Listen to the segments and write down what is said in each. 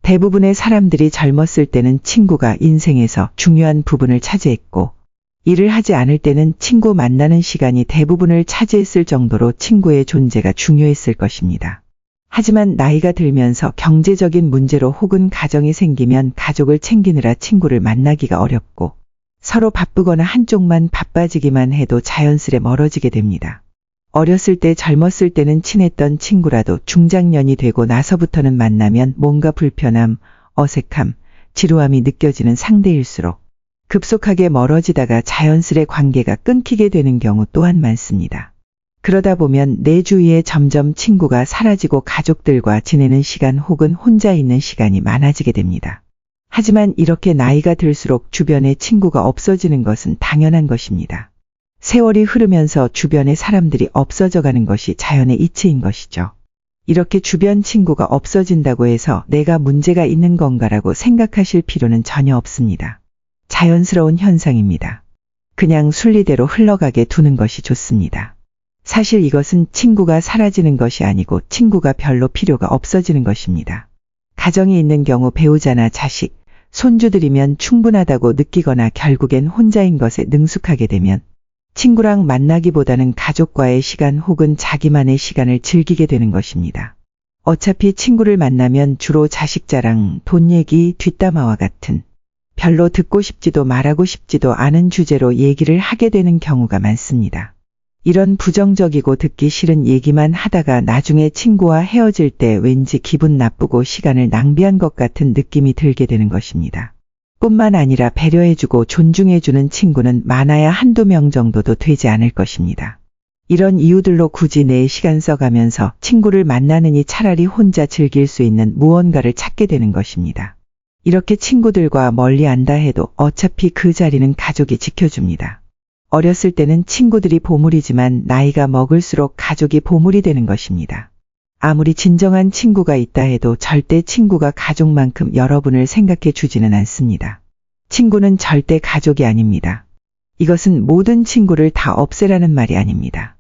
대부분의 사람들이 젊었을 때는 친구가 인생에서 중요한 부분을 차지했고, 일을 하지 않을 때는 친구 만나는 시간이 대부분을 차지했을 정도로 친구의 존재가 중요했을 것입니다. 하지만 나이가 들면서 경제적인 문제로 혹은 가정이 생기면 가족을 챙기느라 친구를 만나기가 어렵고, 서로 바쁘거나 한쪽만 바빠지기만 해도 자연스레 멀어지게 됩니다. 어렸을 때 젊었을 때는 친했던 친구라도 중장년이 되고 나서부터는 만나면 뭔가 불편함, 어색함, 지루함이 느껴지는 상대일수록 급속하게 멀어지다가 자연스레 관계가 끊기게 되는 경우 또한 많습니다. 그러다 보면 내 주위에 점점 친구가 사라지고 가족들과 지내는 시간 혹은 혼자 있는 시간이 많아지게 됩니다. 하지만 이렇게 나이가 들수록 주변에 친구가 없어지는 것은 당연한 것입니다. 세월이 흐르면서 주변의 사람들이 없어져 가는 것이 자연의 이치인 것이죠. 이렇게 주변 친구가 없어진다고 해서 내가 문제가 있는 건가라고 생각하실 필요는 전혀 없습니다. 자연스러운 현상입니다. 그냥 순리대로 흘러가게 두는 것이 좋습니다. 사실 이것은 친구가 사라지는 것이 아니고 친구가 별로 필요가 없어지는 것입니다. 가정이 있는 경우 배우자나 자식, 손주들이면 충분하다고 느끼거나 결국엔 혼자인 것에 능숙하게 되면 친구랑 만나기보다는 가족과의 시간 혹은 자기만의 시간을 즐기게 되는 것입니다. 어차피 친구를 만나면 주로 자식 자랑, 돈 얘기, 뒷담화와 같은 별로 듣고 싶지도 말하고 싶지도 않은 주제로 얘기를 하게 되는 경우가 많습니다. 이런 부정적이고 듣기 싫은 얘기만 하다가 나중에 친구와 헤어질 때 왠지 기분 나쁘고 시간을 낭비한 것 같은 느낌이 들게 되는 것입니다. 뿐만 아니라 배려해주고 존중해주는 친구는 많아야 한두 명 정도도 되지 않을 것입니다. 이런 이유들로 굳이 내 시간 써가면서 친구를 만나느니 차라리 혼자 즐길 수 있는 무언가를 찾게 되는 것입니다. 이렇게 친구들과 멀리 안다 해도 어차피 그 자리는 가족이 지켜줍니다. 어렸을 때는 친구들이 보물이지만 나이가 먹을수록 가족이 보물이 되는 것입니다. 아무리 진정한 친구가 있다 해도 절대 친구가 가족만큼 여러분을 생각해 주지는 않습니다. 친구는 절대 가족이 아닙니다. 이것은 모든 친구를 다 없애라는 말이 아닙니다.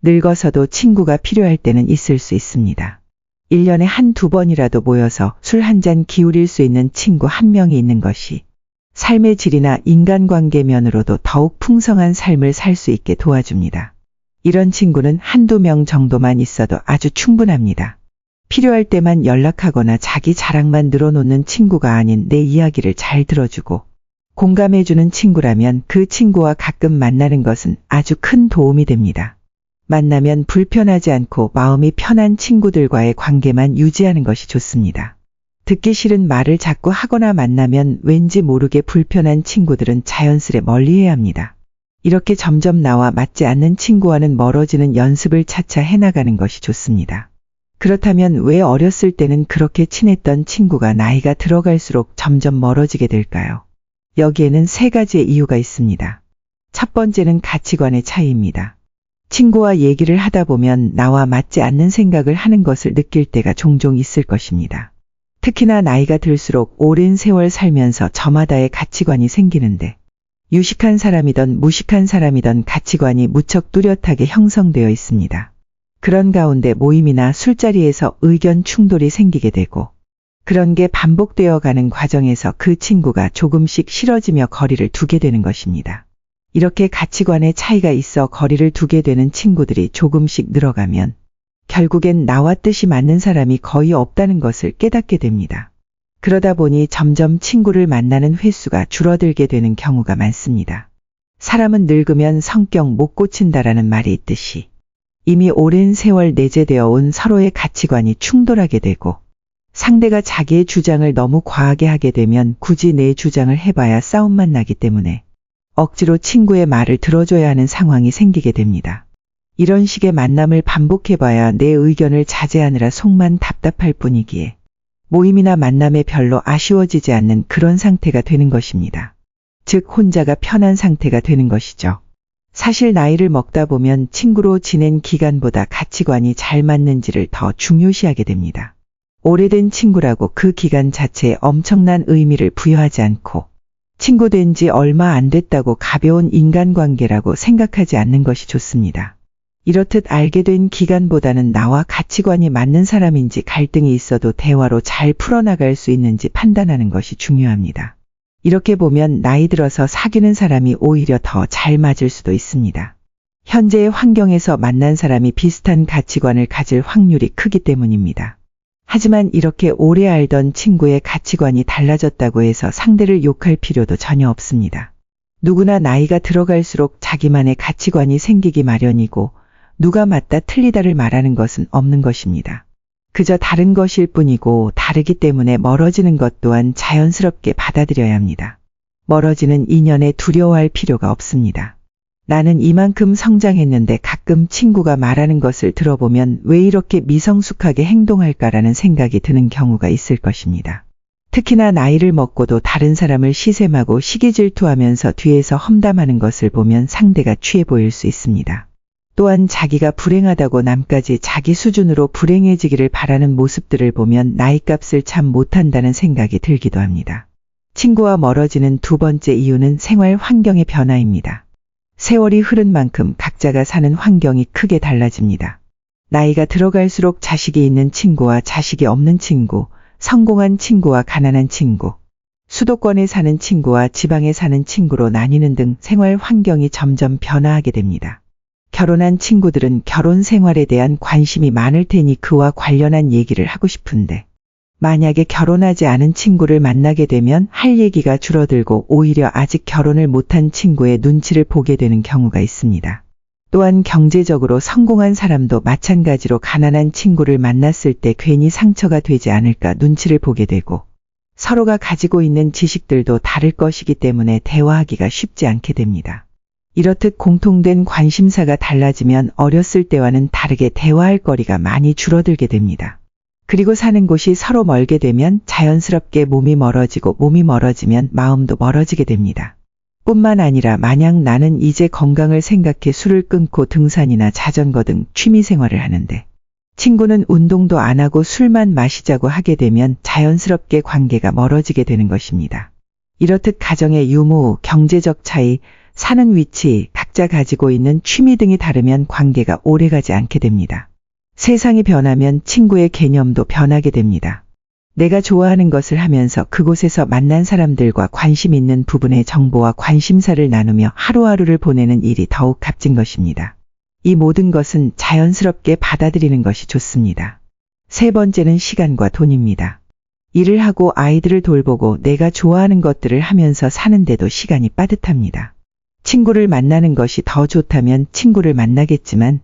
늙어서도 친구가 필요할 때는 있을 수 있습니다. 1년에 한두 번이라도 모여서 술 한 잔 기울일 수 있는 친구 한 명이 있는 것이 삶의 질이나 인간관계 면으로도 더욱 풍성한 삶을 살 수 있게 도와줍니다. 이런 친구는 한두 명 정도만 있어도 아주 충분합니다. 필요할 때만 연락하거나 자기 자랑만 늘어놓는 친구가 아닌 내 이야기를 잘 들어주고 공감해주는 친구라면 그 친구와 가끔 만나는 것은 아주 큰 도움이 됩니다. 만나면 불편하지 않고 마음이 편한 친구들과의 관계만 유지하는 것이 좋습니다. 듣기 싫은 말을 자꾸 하거나 만나면 왠지 모르게 불편한 친구들은 자연스레 멀리해야 합니다. 이렇게 점점 나와 맞지 않는 친구와는 멀어지는 연습을 차차 해나가는 것이 좋습니다. 그렇다면 왜 어렸을 때는 그렇게 친했던 친구가 나이가 들어갈수록 점점 멀어지게 될까요? 여기에는 3가지의 이유가 있습니다. 첫 번째는 가치관의 차이입니다. 친구와 얘기를 하다 보면 나와 맞지 않는 생각을 하는 것을 느낄 때가 종종 있을 것입니다. 특히나 나이가 들수록 오랜 세월 살면서 저마다의 가치관이 생기는데 유식한 사람이든 무식한 사람이든 가치관이 무척 뚜렷하게 형성되어 있습니다. 그런 가운데 모임이나 술자리에서 의견 충돌이 생기게 되고 그런 게 반복되어 가는 과정에서 그 친구가 조금씩 싫어지며 거리를 두게 되는 것입니다. 이렇게 가치관의 차이가 있어 거리를 두게 되는 친구들이 조금씩 늘어가면 결국엔 나와 뜻이 맞는 사람이 거의 없다는 것을 깨닫게 됩니다. 그러다 보니 점점 친구를 만나는 횟수가 줄어들게 되는 경우가 많습니다. 사람은 늙으면 성격 못 고친다라는 말이 있듯이 이미 오랜 세월 내재되어 온 서로의 가치관이 충돌하게 되고 상대가 자기의 주장을 너무 과하게 하게 되면 굳이 내 주장을 해봐야 싸움만 나기 때문에 억지로 친구의 말을 들어줘야 하는 상황이 생기게 됩니다. 이런 식의 만남을 반복해봐야 내 의견을 자제하느라 속만 답답할 뿐이기에 모임이나 만남에 별로 아쉬워지지 않는 그런 상태가 되는 것입니다. 즉 혼자가 편한 상태가 되는 것이죠. 사실 나이를 먹다 보면 친구로 지낸 기간보다 가치관이 잘 맞는지를 더 중요시하게 됩니다. 오래된 친구라고 그 기간 자체에 엄청난 의미를 부여하지 않고 친구 된 지 얼마 안 됐다고 가벼운 인간관계라고 생각하지 않는 것이 좋습니다. 이렇듯 알게 된 기간보다는 나와 가치관이 맞는 사람인지 갈등이 있어도 대화로 잘 풀어나갈 수 있는지 판단하는 것이 중요합니다. 이렇게 보면 나이 들어서 사귀는 사람이 오히려 더 잘 맞을 수도 있습니다. 현재의 환경에서 만난 사람이 비슷한 가치관을 가질 확률이 크기 때문입니다. 하지만 이렇게 오래 알던 친구의 가치관이 달라졌다고 해서 상대를 욕할 필요도 전혀 없습니다. 누구나 나이가 들어갈수록 자기만의 가치관이 생기기 마련이고 누가 맞다 틀리다를 말하는 것은 없는 것입니다. 그저 다른 것일 뿐이고 다르기 때문에 멀어지는 것 또한 자연스럽게 받아들여야 합니다. 멀어지는 인연에 두려워할 필요가 없습니다. 나는 이만큼 성장했는데 가끔 친구가 말하는 것을 들어보면 왜 이렇게 미성숙하게 행동할까라는 생각이 드는 경우가 있을 것입니다. 특히나 나이를 먹고도 다른 사람을 시샘하고 시기질투하면서 뒤에서 험담하는 것을 보면 상대가 취해 보일 수 있습니다. 또한 자기가 불행하다고 남까지 자기 수준으로 불행해지기를 바라는 모습들을 보면 나이값을 참 못한다는 생각이 들기도 합니다. 친구와 멀어지는 두 번째 이유는 생활 환경의 변화입니다. 세월이 흐른 만큼 각자가 사는 환경이 크게 달라집니다. 나이가 들어갈수록 자식이 있는 친구와 자식이 없는 친구, 성공한 친구와 가난한 친구, 수도권에 사는 친구와 지방에 사는 친구로 나뉘는 등 생활 환경이 점점 변화하게 됩니다. 결혼한 친구들은 결혼 생활에 대한 관심이 많을 테니 그와 관련한 얘기를 하고 싶은데 만약에 결혼하지 않은 친구를 만나게 되면 할 얘기가 줄어들고 오히려 아직 결혼을 못한 친구의 눈치를 보게 되는 경우가 있습니다. 또한 경제적으로 성공한 사람도 마찬가지로 가난한 친구를 만났을 때 괜히 상처가 되지 않을까 눈치를 보게 되고 서로가 가지고 있는 지식들도 다를 것이기 때문에 대화하기가 쉽지 않게 됩니다. 이렇듯 공통된 관심사가 달라지면 어렸을 때와는 다르게 대화할 거리가 많이 줄어들게 됩니다. 그리고 사는 곳이 서로 멀게 되면 자연스럽게 몸이 멀어지고 몸이 멀어지면 마음도 멀어지게 됩니다. 뿐만 아니라 만약 나는 이제 건강을 생각해 술을 끊고 등산이나 자전거 등 취미생활을 하는데 친구는 운동도 안 하고 술만 마시자고 하게 되면 자연스럽게 관계가 멀어지게 되는 것입니다. 이렇듯 가정의 유무, 경제적 차이, 사는 위치, 각자 가지고 있는 취미 등이 다르면 관계가 오래가지 않게 됩니다. 세상이 변하면 친구의 개념도 변하게 됩니다. 내가 좋아하는 것을 하면서 그곳에서 만난 사람들과 관심 있는 부분의 정보와 관심사를 나누며 하루하루를 보내는 일이 더욱 값진 것입니다. 이 모든 것은 자연스럽게 받아들이는 것이 좋습니다. 세 번째는 시간과 돈입니다. 일을 하고 아이들을 돌보고 내가 좋아하는 것들을 하면서 사는데도 시간이 빠듯합니다. 친구를 만나는 것이 더 좋다면 친구를 만나겠지만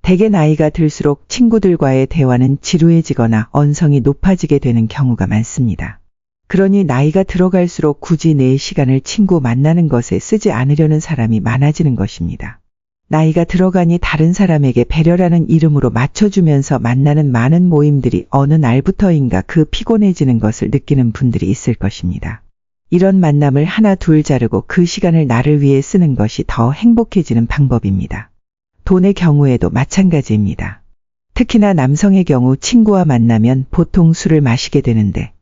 대개 나이가 들수록 친구들과의 대화는 지루해지거나 언성이 높아지게 되는 경우가 많습니다. 그러니 나이가 들어갈수록 굳이 내 시간을 친구 만나는 것에 쓰지 않으려는 사람이 많아지는 것입니다. 나이가 들어가니 다른 사람에게 배려라는 이름으로 맞춰주면서 만나는 많은 모임들이 어느 날부터인가 그 피곤해지는 것을 느끼는 분들이 있을 것입니다. 이런 만남을 하나 둘 자르고 그 시간을 나를 위해 쓰는 것이 더 행복해지는 방법입니다. 돈의 경우에도 마찬가지입니다. 특히나 남성의 경우 친구와 만나면 보통 술을 마시게 되는데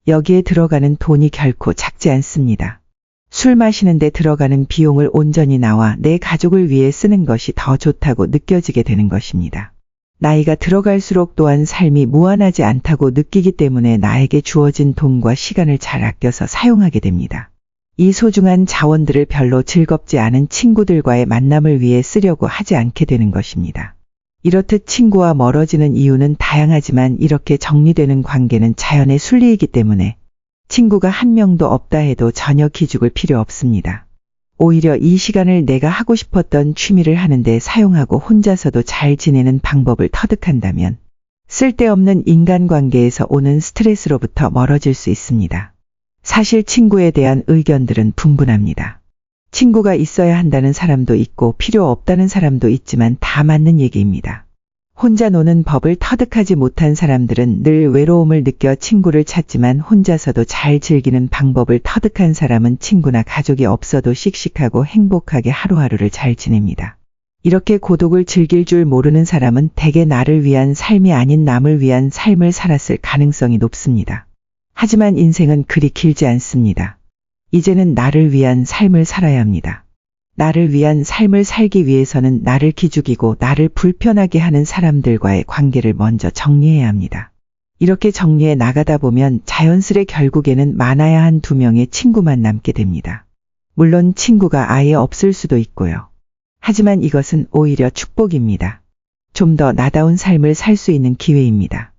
여기에 들어가는 돈이 결코 작지 않습니다. 술 마시는데 들어가는 비용을 온전히 나와 내 가족을 위해 쓰는 것이 더 좋다고 느껴지게 되는 것입니다. 나이가 들어갈수록 또한 삶이 무한하지 않다고 느끼기 때문에 나에게 주어진 돈과 시간을 잘 아껴서 사용하게 됩니다. 이 소중한 자원들을 별로 즐겁지 않은 친구들과의 만남을 위해 쓰려고 하지 않게 되는 것입니다. 이렇듯 친구와 멀어지는 이유는 다양하지만 이렇게 정리되는 관계는 자연의 순리이기 때문에 친구가 한 명도 없다 해도 전혀 기죽을 필요 없습니다. 오히려 이 시간을 내가 하고 싶었던 취미를 하는데 사용하고 혼자서도 잘 지내는 방법을 터득한다면 쓸데없는 인간관계에서 오는 스트레스로부터 멀어질 수 있습니다. 사실 친구에 대한 의견들은 분분합니다. 친구가 있어야 한다는 사람도 있고 필요 없다는 사람도 있지만 다 맞는 얘기입니다. 혼자 노는 법을 터득하지 못한 사람들은 늘 외로움을 느껴 친구를 찾지만 혼자서도 잘 즐기는 방법을 터득한 사람은 친구나 가족이 없어도 씩씩하고 행복하게 하루하루를 잘 지냅니다. 이렇게 고독을 즐길 줄 모르는 사람은 대개 나를 위한 삶이 아닌 남을 위한 삶을 살았을 가능성이 높습니다. 하지만 인생은 그리 길지 않습니다. 이제는 나를 위한 삶을 살아야 합니다. 나를 위한 삶을 살기 위해서는 나를 기죽이고 나를 불편하게 하는 사람들과의 관계를 먼저 정리해야 합니다. 이렇게 정리해 나가다 보면 자연스레 결국에는 많아야 한 2명의 친구만 남게 됩니다. 물론 친구가 아예 없을 수도 있고요. 하지만 이것은 오히려 축복입니다. 좀 더 나다운 삶을 살 수 있는 기회입니다.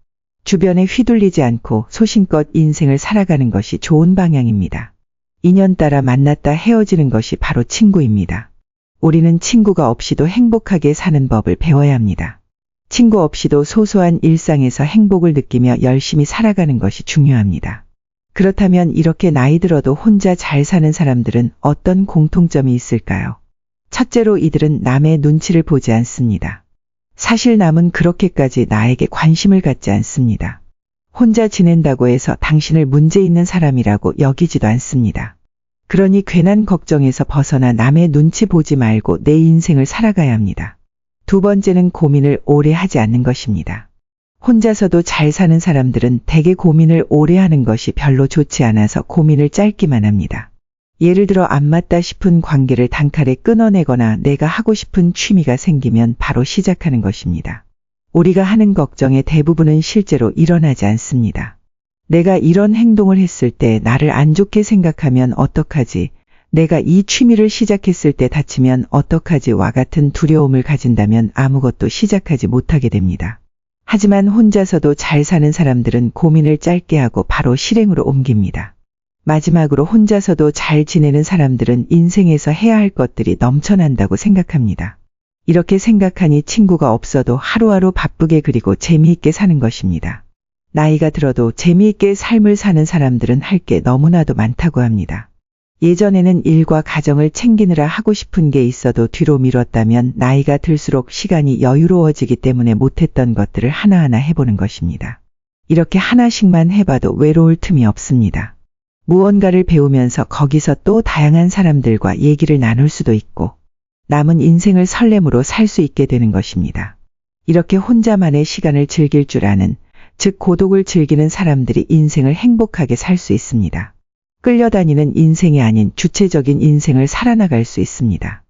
주변에 휘둘리지 않고 소신껏 인생을 살아가는 것이 좋은 방향입니다. 인연 따라 만났다 헤어지는 것이 바로 친구입니다. 우리는 친구가 없이도 행복하게 사는 법을 배워야 합니다. 친구 없이도 소소한 일상에서 행복을 느끼며 열심히 살아가는 것이 중요합니다. 그렇다면 이렇게 나이 들어도 혼자 잘 사는 사람들은 어떤 공통점이 있을까요? 첫째로 이들은 남의 눈치를 보지 않습니다. 사실 남은 그렇게까지 나에게 관심을 갖지 않습니다. 혼자 지낸다고 해서 당신을 문제 있는 사람이라고 여기지도 않습니다. 그러니 괜한 걱정에서 벗어나 남의 눈치 보지 말고 내 인생을 살아가야 합니다. 2번째는 고민을 오래 하지 않는 것입니다. 혼자서도 잘 사는 사람들은 대개 고민을 오래 하는 것이 별로 좋지 않아서 고민을 짧기만 합니다. 예를 들어 안 맞다 싶은 관계를 단칼에 끊어내거나 내가 하고 싶은 취미가 생기면 바로 시작하는 것입니다. 우리가 하는 걱정의 대부분은 실제로 일어나지 않습니다. 내가 이런 행동을 했을 때 나를 안 좋게 생각하면 어떡하지? 내가 이 취미를 시작했을 때 다치면 어떡하지와 같은 두려움을 가진다면 아무것도 시작하지 못하게 됩니다. 하지만 혼자서도 잘 사는 사람들은 고민을 짧게 하고 바로 실행으로 옮깁니다. 마지막으로 혼자서도 잘 지내는 사람들은 인생에서 해야 할 것들이 넘쳐난다고 생각합니다. 이렇게 생각하니 친구가 없어도 하루하루 바쁘게 그리고 재미있게 사는 것입니다. 나이가 들어도 재미있게 삶을 사는 사람들은 할 게 너무나도 많다고 합니다. 예전에는 일과 가정을 챙기느라 하고 싶은 게 있어도 뒤로 미뤘다면 나이가 들수록 시간이 여유로워지기 때문에 못했던 것들을 하나하나 해보는 것입니다. 이렇게 하나씩만 해봐도 외로울 틈이 없습니다. 무언가를 배우면서 거기서 또 다양한 사람들과 얘기를 나눌 수도 있고 남은 인생을 설렘으로 살 수 있게 되는 것입니다. 이렇게 혼자만의 시간을 즐길 줄 아는, 즉 고독을 즐기는 사람들이 인생을 행복하게 살 수 있습니다. 끌려다니는 인생이 아닌 주체적인 인생을 살아나갈 수 있습니다.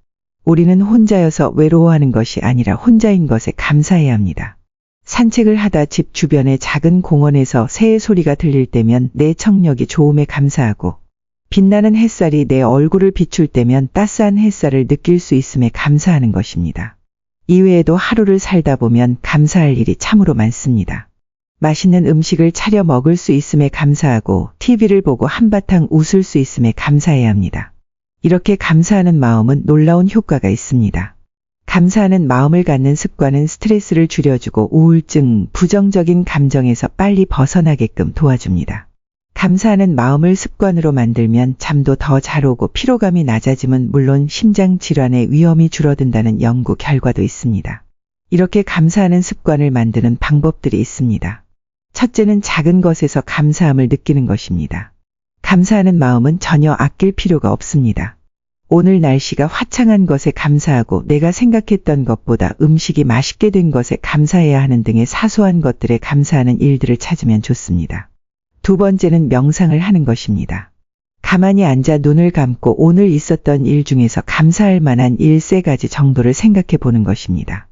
우리는 혼자여서 외로워하는 것이 아니라 혼자인 것에 감사해야 합니다. 산책을 하다 집 주변의 작은 공원에서 새의 소리가 들릴 때면 내 청력이 좋음에 감사하고 빛나는 햇살이 내 얼굴을 비출 때면 따스한 햇살을 느낄 수 있음에 감사하는 것입니다. 이외에도 하루를 살다 보면 감사할 일이 참으로 많습니다. 맛있는 음식을 차려 먹을 수 있음에 감사하고 TV를 보고 한바탕 웃을 수 있음에 감사해야 합니다. 이렇게 감사하는 마음은 놀라운 효과가 있습니다. 감사하는 마음을 갖는 습관은 스트레스를 줄여주고 우울증, 부정적인 감정에서 빨리 벗어나게끔 도와줍니다. 감사하는 마음을 습관으로 만들면 잠도 더 잘 오고 피로감이 낮아짐은 물론 심장 질환의 위험이 줄어든다는 연구 결과도 있습니다. 이렇게 감사하는 습관을 만드는 방법들이 있습니다. 첫째는 작은 것에서 감사함을 느끼는 것입니다. 감사하는 마음은 전혀 아낄 필요가 없습니다. 오늘 날씨가 화창한 것에 감사하고 내가 생각했던 것보다 음식이 맛있게 된 것에 감사해야 하는 등의 사소한 것들에 감사하는 일들을 찾으면 좋습니다. 2번째는 명상을 하는 것입니다. 가만히 앉아 눈을 감고 오늘 있었던 일 중에서 감사할 만한 13가지 정도를 생각해 보는 것입니다.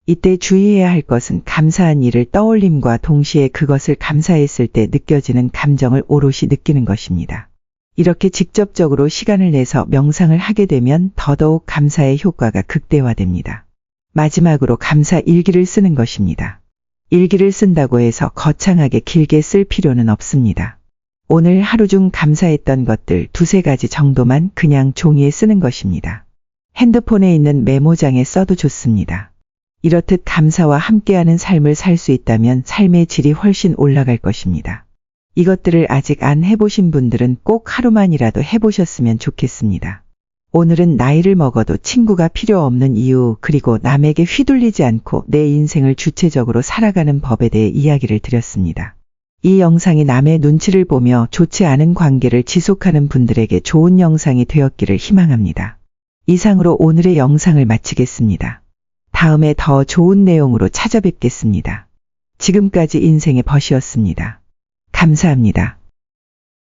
이때 주의해야 할 것은 감사한 일을 떠올림과 동시에 그것을 감사했을 때 느껴지는 감정을 오롯이 느끼는 것입니다. 이렇게 직접적으로 시간을 내서 명상을 하게 되면 더더욱 감사의 효과가 극대화됩니다. 마지막으로 감사 일기를 쓰는 것입니다. 일기를 쓴다고 해서 거창하게 길게 쓸 필요는 없습니다. 오늘 하루 중 감사했던 것들 2-3가지 정도만 그냥 종이에 쓰는 것입니다. 핸드폰에 있는 메모장에 써도 좋습니다. 이렇듯 감사와 함께하는 삶을 살 수 있다면 삶의 질이 훨씬 올라갈 것입니다. 이것들을 아직 안 해보신 분들은 꼭 하루만이라도 해보셨으면 좋겠습니다. 오늘은 나이를 먹어도 친구가 필요 없는 이유 그리고 남에게 휘둘리지 않고 내 인생을 주체적으로 살아가는 법에 대해 이야기를 드렸습니다. 이 영상이 남의 눈치를 보며 좋지 않은 관계를 지속하는 분들에게 좋은 영상이 되었기를 희망합니다. 이상으로 오늘의 영상을 마치겠습니다. 다음에 더 좋은 내용으로 찾아뵙겠습니다. 지금까지 인생의 벗이었습니다. 감사합니다.